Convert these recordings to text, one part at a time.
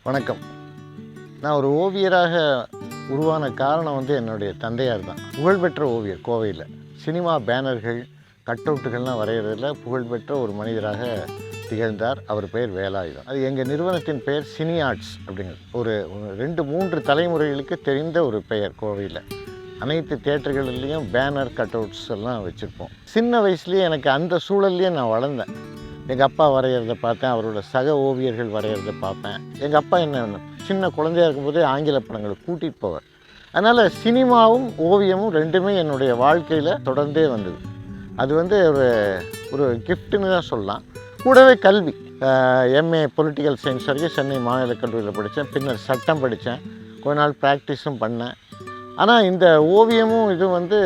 வணக்கம். நான் ஒரு ஓவியராக உருவான காரணம் என்னுடைய தந்தையார் தான். புகழ்பெற்ற ஓவியர். கோவையில் சினிமா பேனர்கள், கட் அவுட்டுகள்லாம் வரைகிறதுல புகழ்பெற்ற ஒரு மனிதராக திகழ்ந்தார். அவர் பெயர் வேலாயுதம். அது எங்கள் நிறுவனத்தின் பெயர் சினி ஆர்ட்ஸ் அப்படிங்கிறது. ஒரு 2-3 தலைமுறைகளுக்கு தெரிந்த ஒரு பெயர். கோவையில் அனைத்து தியேட்டர்களிலையும் பேனர், கட் அவுட்ஸ் எல்லாம் வச்சுருப்போம். சின்ன வயசுலேயே எனக்கு அந்த சூழல்லையே நான் வளர்ந்தேன். எங்கள் அப்பா வரைகிறத பார்த்தேன், அவரோட சக ஓவியர்கள் வரைகிறத பார்ப்பேன். எங்கள் அப்பா என்ன சின்ன குழந்தையாக இருக்கும்போதே ஆங்கில படங்களுக்கு கூட்டிகிட்டு போவார். அதனால் சினிமாவும் ஓவியமும் ரெண்டுமே என்னுடைய வாழ்க்கையில் தொடர்ந்தே வந்தது. அது ஒரு கிஃப்ட்டுன்னு தான் சொல்லலாம். கூடவே கல்வி, எம்ஏ பொலிட்டிக்கல் சயின்ஸ் வரைக்கும் சென்னை மாநில கல்லூரியில் படித்தேன். பின்னர் சட்டம் படித்தேன். கொஞ்ச நாள் ப்ராக்டிஸும் பண்ணேன். ஆனால் இந்த ஓவியமும் இது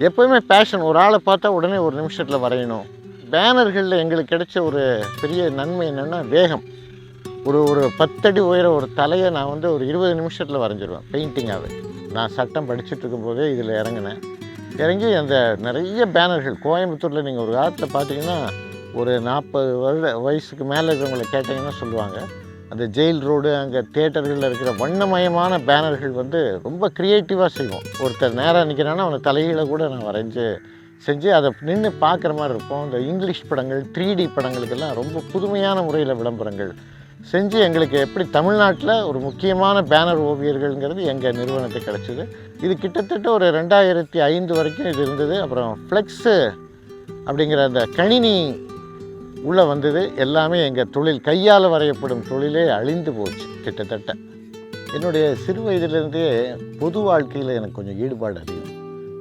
எப்போயுமே பேஷன். ஒரு ஆளை பார்த்தா உடனே ஒரு நிமிஷத்தில் வரையணும். பேனர்களில் எங்களுக்கு கிடைச்ச ஒரு பெரிய நன்மை என்னென்னா வேகம். ஒரு 10 அடி உயர ஒரு தலையை நான் ஒரு 20 நிமிஷத்தில் வரைஞ்சிருவேன் பெயிண்டிங்காகவே. நான் சட்டம் படிச்சுட்டு இருக்கும்போதே இதில் இறங்கி அந்த நிறைய பேனர்கள் கோயம்புத்தூரில் நீங்கள் ஒரு காலத்தில் பார்த்தீங்கன்னா ஒரு 40 வயசுக்கு மேலே இருக்கிறவங்களை கேட்டிங்கன்னா சொல்லுவாங்க, அந்த ஜெயில் ரோடு அங்கே தியேட்டர்களில் இருக்கிற வண்ணமயமான பேனர்கள் ரொம்ப க்ரியேட்டிவாக செய்வோம். ஒருத்தர் நேராக நிற்கிறான்னா அவனை தலைகளை கூட நான் செஞ்சு அதை நின்று பார்க்குற மாதிரி இருக்கும். இந்த இங்கிலீஷ் படங்கள், 3D படங்களுக்கெல்லாம் ரொம்ப புதுமையான முறையில் விளம்பரங்கள் செஞ்சு எங்களுக்கு எப்படி தமிழ்நாட்டில் ஒரு முக்கியமான பேனர் ஓவியர்கள்ங்கிறது எங்கள் நிறுவனத்துக்கு கிடச்சிது. இது கிட்டத்தட்ட ஒரு 2005 வரைக்கும் இது இருந்தது. அப்புறம் ஃப்ளெக்ஸு அப்படிங்கிற அந்த கணினி உள்ளே வந்தது. எல்லாமே எங்கள் தொழில், கையால் வரையப்படும் தொழிலே அழிந்து போச்சு கிட்டத்தட்ட. என்னுடைய சிறு வயதிலிருந்தே பொது வாழ்க்கையில் எனக்கு கொஞ்சம் ஈடுபாடு அதிகம்.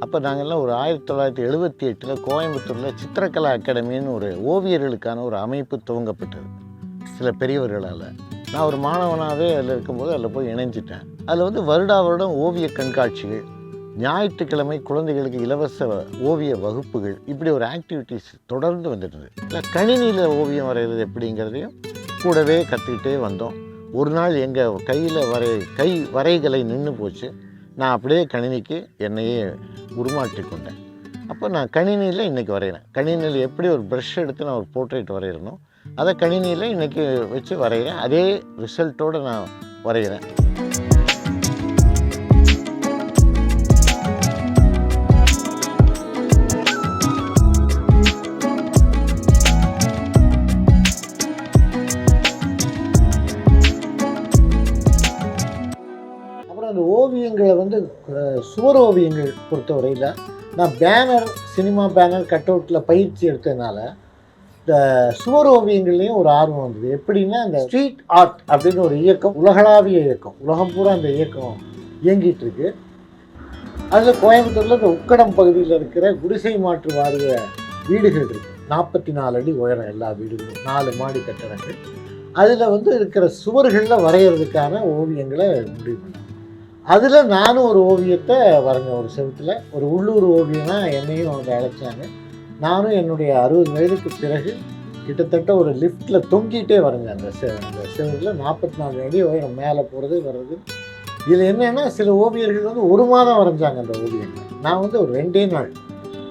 அப்போ நாங்கள்லாம் ஒரு 1978 கோயம்புத்தூரில் சித்திரக்கலா அகாடமின்னு ஒரு ஓவியர்களுக்கான ஒரு அமைப்பு துவங்கப்பட்டது சில பெரியவர்களால். நான் ஒரு மாணவனாகவே அதில் இருக்கும்போது அதில் போய் இணைஞ்சிட்டேன். அதில் வருடம் ஓவிய கண்காட்சிகள், ஞாயிற்றுக்கிழமை குழந்தைகளுக்கு இலவச ஓவிய வகுப்புகள், இப்படி ஒரு ஆக்டிவிட்டீஸ் தொடர்ந்து வந்துட்டு இல்லை. கணினியில் ஓவியம் வரைகிறது எப்படிங்கிறதையும் கூடவே கற்றுக்கிட்டே வந்தோம். ஒரு நாள் எங்கள் கையில் கை வரைகளை நின்று போச்சு. நான் அப்படியே கணினிக்கு என்னையே உருமாற்றி கொண்டேன். அப்போ நான் கணினியில் இன்றைக்கி வரைகிறேன். கணினியில் எப்படி ஒரு ப்ரஷ் எடுத்து நான் ஒரு போர்ட்ரேட் வரைகிறேனோ அதை கணினியில் இன்றைக்கி வச்சு வரைகிறேன். அதே ரிசல்ட்டோடு நான் வரைகிறேன். அந்த ஓவியங்களை சுவர் ஓவியங்கள் பொறுத்தவரையில் நான் பேனர், சினிமா பேனர், கட் அவுட்டில் பயிற்சி எடுத்ததுனால இந்த சுவர் ஓவியங்கள்லேயும் ஒரு ஆர்வம் வந்தது. எப்படின்னா இந்த ஸ்ட்ரீட் ஆர்ட் அப்படின்னு ஒரு இயக்கம், உலகளாவிய இயக்கம், உலகம் பூரா அந்த இயக்கம் இயங்கிட்டு இருக்கு. அதில் கோயம்புத்தூரில் இந்த உக்கடம் பகுதியில் இருக்கிற குடிசை மாற்று வாரிய வீடுகள் இருக்குது. 44 அடி உயரம் எல்லா வீடுகளும், 4 மாடி கட்டடங்கள். அதில் இருக்கிற சுவர்களில் வரைகிறதுக்கான ஓவியங்களை முடிவு பண்ணேன். அதில் நானும் ஒரு ஓவியத்தை வரைஞ்சேன். ஒரு செவத்தில் ஒரு உள்ளூர் ஓவியனா என்னையும் அழைச்சாங்க. நானும் என்னுடைய 60 வயதுக்கு பிறகு கிட்டத்தட்ட ஒரு லிஃப்ட்டில் தொங்கிட்டே வரைஞ்சேன். அந்த செவத்தில் 44 அடி உயரம் மேலே போகிறது வர்றது. இதில் என்னென்னா சில ஓவியர்கள் 1 மாதம் வரைஞ்சாங்க அந்த ஓவியங்கள். நான் ஒரு 2 நாள்,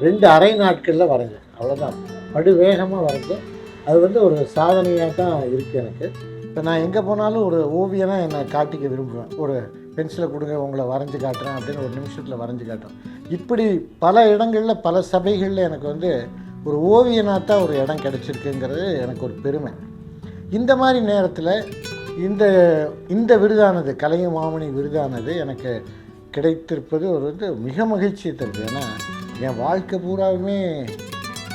2 அரை நாட்களில் வரைஞ்சேன். அவ்வளோதான், படு வேகமாக வரைஞ்சேன். அது ஒரு சாதனையாக தான் இருக்குது எனக்கு. இப்போ நான் எங்கே போனாலும் ஒரு ஓவியனாக என்னை காட்டிக்க விரும்புவேன். ஒரு பென்சிலை கொடுங்க, உங்களை வரைஞ்சி காட்டுறேன் அப்படின்னு ஒரு நிமிஷத்தில் வரைஞ்சி காட்டுறேன். இப்படி பல இடங்களில், பல சபைகளில் எனக்கு ஒரு ஓவியனாக தான் ஒரு இடம் கிடச்சிருக்குங்கிறது எனக்கு ஒரு பெருமை. இந்த மாதிரி நேரத்தில் இந்த விருதானது, கலைஞர் மாமணி விருதானது எனக்கு கிடைத்திருப்பது மிக மகிழ்ச்சியை தருது. ஏன்னா என் வாழ்க்கை பூராவுமே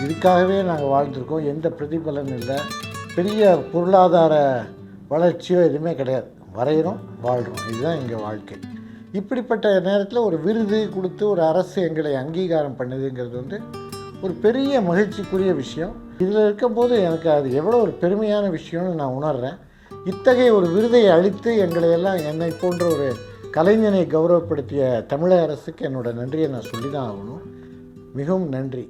இதுக்காகவே நாங்கள் வாழ்ந்துருக்கோம். எந்த பிரதிபலனும் இல்லை, பெரிய பொருளாதார வளர்ச்சியோ எதுவுமே கிடையாது. வரைகிறோம், வாழ்கிறோம், இதுதான் எங்கள் வாழ்க்கை. இப்படிப்பட்ட நேரத்தில் ஒரு விருது கொடுத்து ஒரு அரசு எங்களை அங்கீகாரம் பண்ணுதுங்கிறது ஒரு பெரிய மகிழ்ச்சிக்குரிய விஷயம். இதில் இருக்கும்போது எனக்கு அது எவ்வளோ ஒரு பெருமையான விஷயம்னு நான் உணர்கிறேன். இத்தகைய ஒரு விருதை அளித்து என்னை போன்ற ஒரு கலைஞனை கௌரவப்படுத்திய தமிழக அரசுக்கு என்னோட நன்றியை நான் சொல்லி தான் ஆகணும். மிகவும் நன்றி.